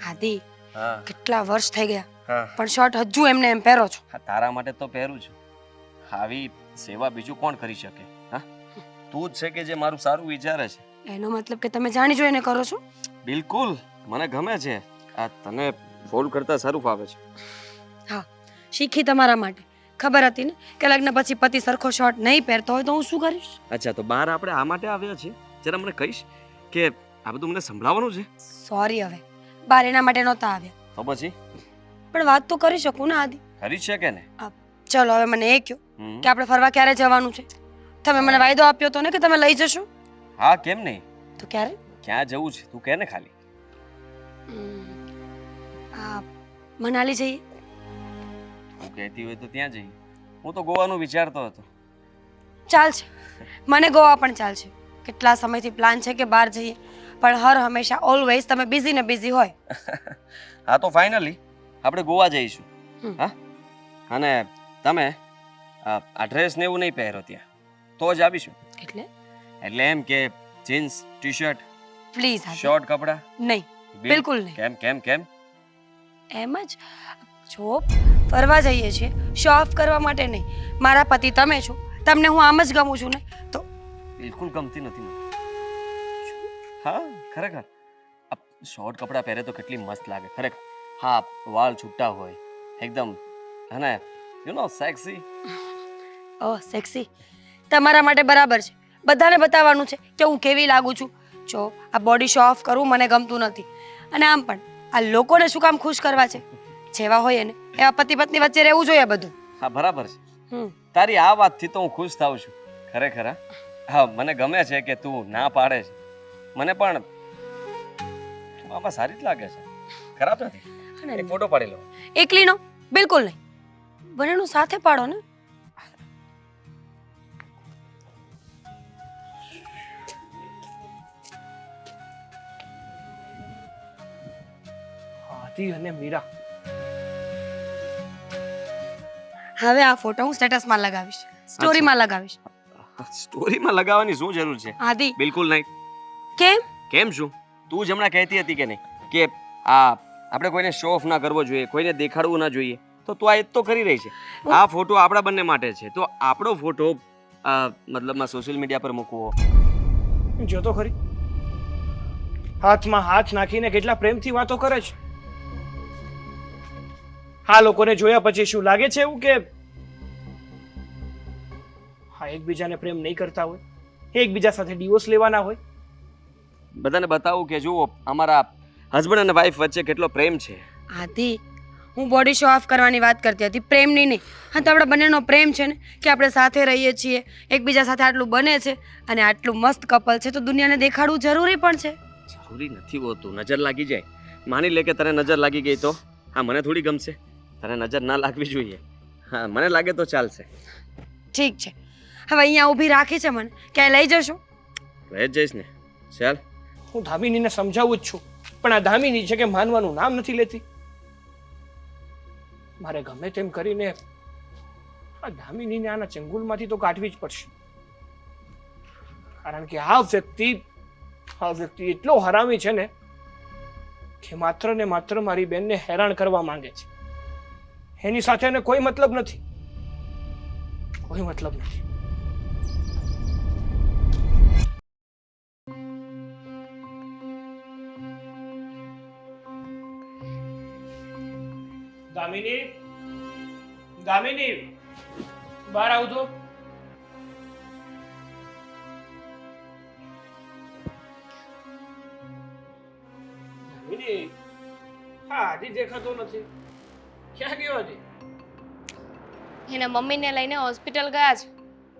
આદિ હા કેટલા વર્ષ થઈ ગયા હા પણ શર્ટ હજુ એમને એમ પહેરો છો. હા, તારા માટે તો પહેરું છું. આવી સેવા બીજું કોણ કરી શકે? હા, તું જ છે કે જે મારું સારું વિચારે છે. એનો મતલબ કે તમે જાણી જોઈને કરો છો. બિલકુલ, મને ગમે છે. આ તને ફોલ્ડ કરતા સારું ફાવે છે. હા, શીખી તમારા માટે. ખબર હતી ને કે લગ્ન પછી પતિ સરખો શર્ટ નહીં પહેરતો હોય તો હું શું કરીશ. અચ્છા, તો બહાર આપણે આ માટે આવ્યા છીએ? જરા મને કહીશ કે આ બધું મને સંભળાવવાનું છે? સોરી, હવે બાર એના માટે નહોતા આવ્યા. તો પછી પણ વાત તો કરી શકું ને આદિ. કરી જ શકે ને. ચલો હવે મને એ કહો હમ. કે આપણે ફરવા ક્યારે જવાનું છે. તમે મને વાયદો આપ્યો હતો ને કે તમે લઈ જશો. હા, કેમ નહીં? તો ક્યારે? ક્યાં જવું છે તું કહે ને ખાલી. આ મનાલી જઈએ. તું કહેતી હોય તો ત્યાં જઈએ. હું તો ગોવાનું વિચારતો હતો. ચાલશે, મને ગોવા પણ ચાલશે. કેટલા સમયથી પ્લાન છે કે બહાર જઈએ પણ હર હંમેશા ઓલવેઝ તમે બિઝી ને બિઝી હોય. હા, તો ફાઇનલી આપણે ગોવા જઈશું. હમ. હા, અને તમે આ ડ્રેસ ને એવું નહીં પહેરો ત્યાં તો જ આવીશું. એટલે એમ કે jeans T shirt please short કપડા નહીં, બિલકુલ નહીં. કેમ કેમ કેમ? એમ જ જો ફરવા જઈએ છીએ શો ઓફ કરવા માટે નહીં. મારા પતિ તમે છો, તમને હું આમ જ ગમું છું ને તો. બિલકુલ ગમતી નથી મને. હા, ખરેખર આ શોર્ટ કપડાં પહેરે તો કેટલી મસ્ત લાગે ખરેખર. હા, વાળ છૂટા હોય એકદમ, અને you know sexy. Oh sexy, તમારા માટે બરાબર છે. બધાને બતાવવાનું છે કે હું કેવી લાગુ છું. જો આ બોડી શો ઓફ કરવું મને ગમતું નથી. અને આમ પણ આ લોકોને શું કામ ખુશ કરવા છે? જેવા હોય ને એવા પતિ પત્ની વચ્ચે રહેવું જોઈએ બધું. હા, બરાબર છે. હમ તારી આ વાતથી તો હું ખુશ થાઉં છું ખરેખર. હા હા, મને ગમે છે કે તું ના પાડે છે. મને પણ તું આમાં સારી જ લાગે છે, ખરાબ નથી. અને એક ફોટો પાડી લો. એકલીનો બિલકુલ નહીં, બંનેનું સાથે પાડો ને. હાથી અને મીરા. હવે આ ફોટો હું સ્ટેટસમાં લગાવીશ, સ્ટોરીમાં લગાવીશ. સ્ટોરીમાં લગાવવાની શું જરૂર છે? આદિ બિલકુલ નહીં. કેમ? કેમ શું? તું જ હમણાં કહેતી હતી કે નહીં કે આ આપણે કોઈને શો ઓફ ના કરવો જોઈએ, કોઈને દેખાડવું ના જોઈએ, તો તું આ જ તો કરી રહી છે. આ ફોટો આપણા બંને માટે છે, તો આપણો ફોટો મતલબમાં સોશિયલ મીડિયા પર મૂકવો. જો તો ખરી, હાથમાં હાથ નાખીને કેટલા પ્રેમથી વાતો કરે છે. આ લોકોને જોયા પછી શું લાગે છે એવું કે હા એકબીજાને પ્રેમ નહીં કરતા હોય, એકબીજા સાથે ડિવોર્સ લેવાના હોય? બધાને બતાવું કે જુઓ અમારા હસબન્ડ અને વાઈફ વચ્ચે કેટલો પ્રેમ છે. આદિ હું બોડી શો ઓફ કરવાની વાત કરતી હતી, પ્રેમની નહીં. હા, તો આપણા બંનેનો પ્રેમ છે ને કે આપણે સાથે રહીએ છીએ, એકબીજા સાથે આટલું બને છે અને આટલું મસ્ત કપલ છે તો દુનિયાને દેખાડવું જરૂરી પણ છે. જરૂરી નથી હોતું, નજર લાગી જાય. માની લે કે તને નજર લાગી ગઈ તો હા મને થોડી ગમશે. તને નજર ના લાગવી જોઈએ. હા, મને લાગે તો ચાલશે. ઠીક છે, હવે અહીંયા ઊભી રાખી છે મને, ક્યાંય લઈ જશો? રહી જ જઈશ ને. ચાલ. હું ધામિનીને સમજાવું જ છું પણ આ ધામિની છે કે માનવાનું નામ નથી લેતી. મારે ગમે તેમ કરીને આ ધામિનીને આના ચંગુલમાંથી તો કાઢવી જ પડશે. કારણ કે આ વ્યક્તિ એટલો હરામી છે ને કે માત્ર ને માત્ર મારી બેનને હેરાન કરવા માંગે છે. એની સાથે એને કોઈ મતલબ નથી, કોઈ મતલબ નથી. દામિની બહાર આવજો. દામિની, હા આદિ દેખાતો નથી, ક્યાં ગયો આદિ? એના મમ્મીને લઈને હોસ્પિટલ ગયા છે.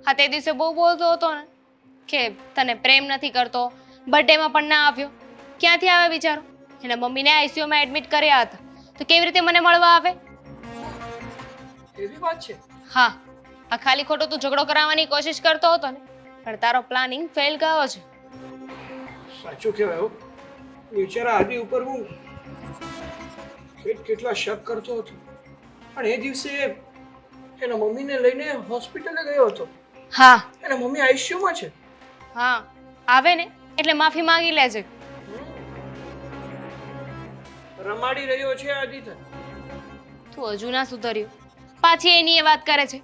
હા, તે દિવસે બહુ બોલતો હતો ને કે તને પ્રેમ નથી કરતો, બર્થડેમાં પણ ના આવ્યો. ક્યાંથી આવે બિચારો? એના મમ્મીને આઈસીયુમાં એડમિટ કર્યા હતા, તો કેવી રીતે મને મળવા આવે? એવી વાત છે? હા, આ ખાલી ખોટો તું ઝઘડો કરાવવાની કોશિશ કરતો હતો ને, પણ તારો પ્લાનિંગ ફેલ ગયો છે. સાચું કહેવાય હો. બિચારા આદિ ઉપર હું કેટલા શક કરતો હતો પણ એ દિવસે એના મમ્મીને લઈને હોસ્પિટલે ગયો હતો. હા એના મમ્મી આઈસીયુમાં છે. હા, આવે ને એટલે માફી માંગી લેજે. રમાડી રહ્યો છે આદિ તને. તું હજુ ના સુધર્યું, પાછી એની એ વાત કરે છે.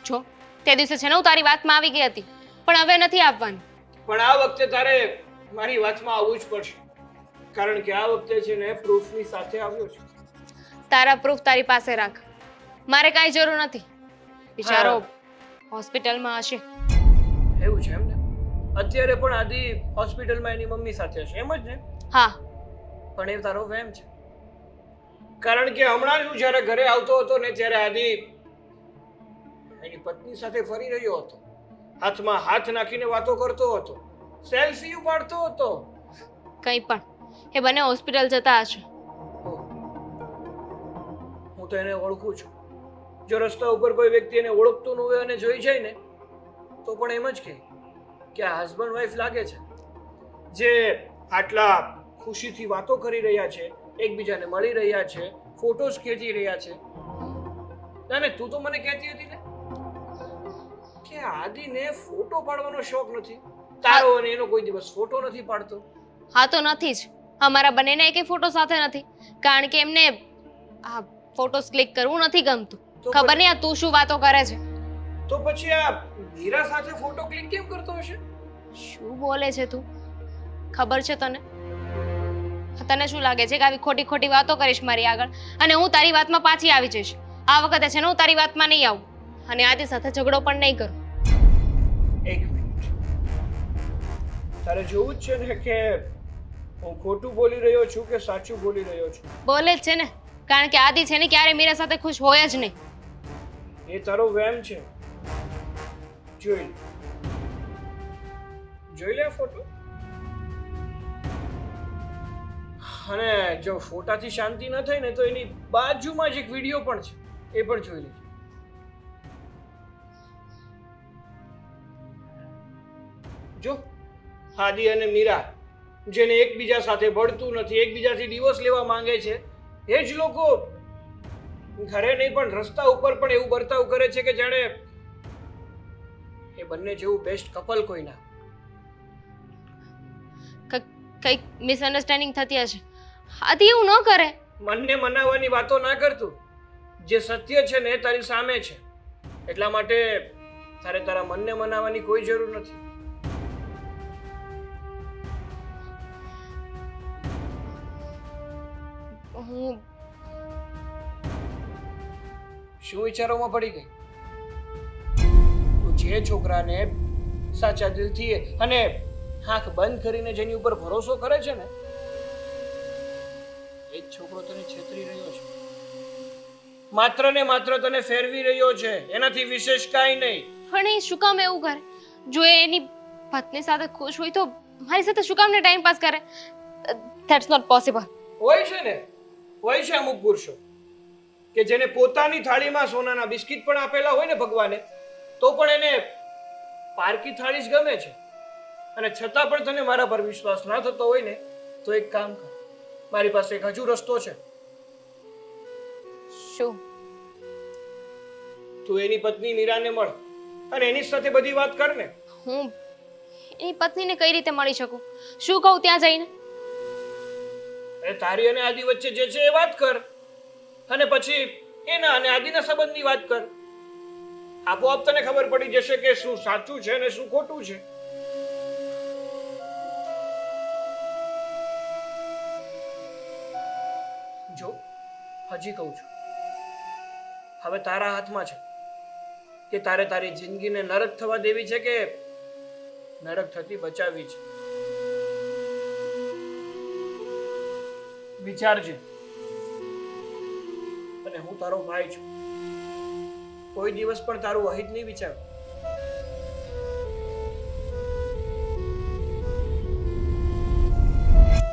જો તે દિવસે છે ને હું તારી વાતમાં આવી ગઈ હતી, પણ હવે નથી આવવાની. પણ આ વખતે તારે મારી વાતમાં આવવું જ પડશે, કારણ કે આ વખતે છે ને પ્રૂફની સાથે આવ્યો છું. તારા પ્રૂફ તારી પાસે રાખ, મારે કાંઈ જરૂર નથી. બિચારો હોસ્પિટલમાં હશે. એવું છે એમ ને? અત્યારે પણ આદિ હોસ્પિટલમાં એની મમ્મી સાથે છે, એમ જ ને? હા, પણ એ તારો વહેમ છે, કારણ કે હમણાં જ હું જ્યારે ઘરે આવતો હતો ને ત્યારે આદિ એની પત્ની સાથે ફરી રહ્યો હતો, હાથમાં હાથ નાખીને વાતો કરતો હતો, સેલ્ફી ઉપાડતો હતો. કંઈ પણ, એ બંને હોસ્પિટલ જતા હશે. ઓહ, હું તો એને ઓળખું છું. જો રસ્તા ઉપર કોઈ વ્યક્તિ એને ઓળખતું ન હોય અને જોઈ જાય ને તો પણ એમ જ કહે કે આ હસબન્ડ વાઈફ લાગે છે, જે આટલા ખુશીથી વાતો કરી રહ્યા છે, એકબીજાને મળી રહ્યા છે, ફોટોઝ ખેંચી રહ્યા છે. અને તું તો મને કહેતી હતી ને કે આદિને ફોટો પાડવાનો શોખ નથી, તારો અને એનો કોઈ દિવસ ફોટો નથી પાડતો. હા તો નથી જ, અમારા બંનેના એકેય ફોટો સાથે નથી, કારણ કે એમને આ ફોટોસ ક્લિક કરવું નથી ગમતું. તો ખબર નહીં આ તું શું વાતો કરે છે. તો પછી આ મીરા સાથે ફોટો ક્લિક કેમ કરતો હશે? શું બોલે છે તું? ખબર છે તને? તને શું લાગે છે કે આવી ખોટી ખોટી વાતો કરીશ મારી આગળ અને હું તારી વાતમાં પાછી આવી જઈશ? આ વખતે છે ને હું તારી વાતમાં નહીં આવું અને આદિ સાથે ઝઘડો પણ નહીં કરું. એક મિનિટ, તારે જોવું જ છે ને કે હું ખોટું બોલી રહ્યો છું કે સાચું બોલી રહ્યો છું? બોલે જ છે ને, કારણ કે આદિ છે ને ક્યારે મીરા સાથે ખુશ હોય જ નહીં. એ તારો વહેમ છે. જોઈ લે ફોટો. અને જો ફોટાથી શાંતિ ન થઈ ને તો એની બાજુમાં જ એક વિડીયો પણ છે, એ પણ જોઈ લેજો. જો આદિ અને મીરા જેને એકબીજા સાથે ભળતું નથી, એકબીજાથી ડિવોર્સ લેવા માંગે છે, એ જ લોકો ઘરે નહીં પણ રસ્તા ઉપર પણ એવું વર્તાવ કરે છે કે જાણે એ બંને જેવું બેસ્ટ કપલ કોઈ ના. કંઈક મિસઅન્ડરસ્ટેન્ડિંગ થતી હશે. આદિ એવું ન કરે. મનને મનાવવાની વાતો ના કરતું, જે સત્ય છે ને એ તારી સામે છે, એટલા માટે તારે તારા મનને મનાવવાની કોઈ જરૂર નથી. હું શું વિચારોમાં પડી ગઈ? તું જે છોકરાને સાચા દિલથી અને આંખ બંધ કરીને જેની ઉપર ભરોસો કરે છે ને એ જ છોકરો તને છેતરી રહ્યો છે, માત્ર ને માત્ર તને ફેરવી રહ્યો છે, એનાથી વિશેષ કાંઈ નહીં. પણ એ શું કામ એવું કરે? જો એ એની પત્ની સાથે ખુશ હોય તો મારી સાથે શું કામ ને ટાઈમ પાસ કરે? That's not possible. હોય છે ને, હોય છે અમુક પુરુષો કે જેને પોતાની થાળીમાં સોનાના બિસ્કિટ પણ આપેલા હોય ને ભગવાને, તો પણ એને પારકી થાળી જ ગમે છે. અને છતાં પણ તને મારા પર વિશ્વાસ ના થતો હોય ને તો એક કામ કર, મારી પાસે એક હજુ રસ્તો છે. શું? તું એની પત્ની મીરાને મળ અને એની સાથે બધી વાત કર ને. હું એની પત્નીને કઈ રીતે મળી શકું? શું કહું ત્યાં જઈને? અરે તારી અને આદિ વચ્ચે જે છે એ વાત કર અને પછી એના અને આદિના સંબંધની વાત કર. આપોઆપ તને ખબર પડી જશે કે શું સાચું છે અને શું ખોટું છે. જો હજી કહું છું, હવે તારા હાથમાં છે કે તારે તારી જિંદગીને નરક થવા દેવી છે કે નરક થતી બચાવવી છે. વિચારજે. અને હું તારો ભાઈ છું, કોઈ દિવસ પણ તારું અહિત નહીં વિચાર.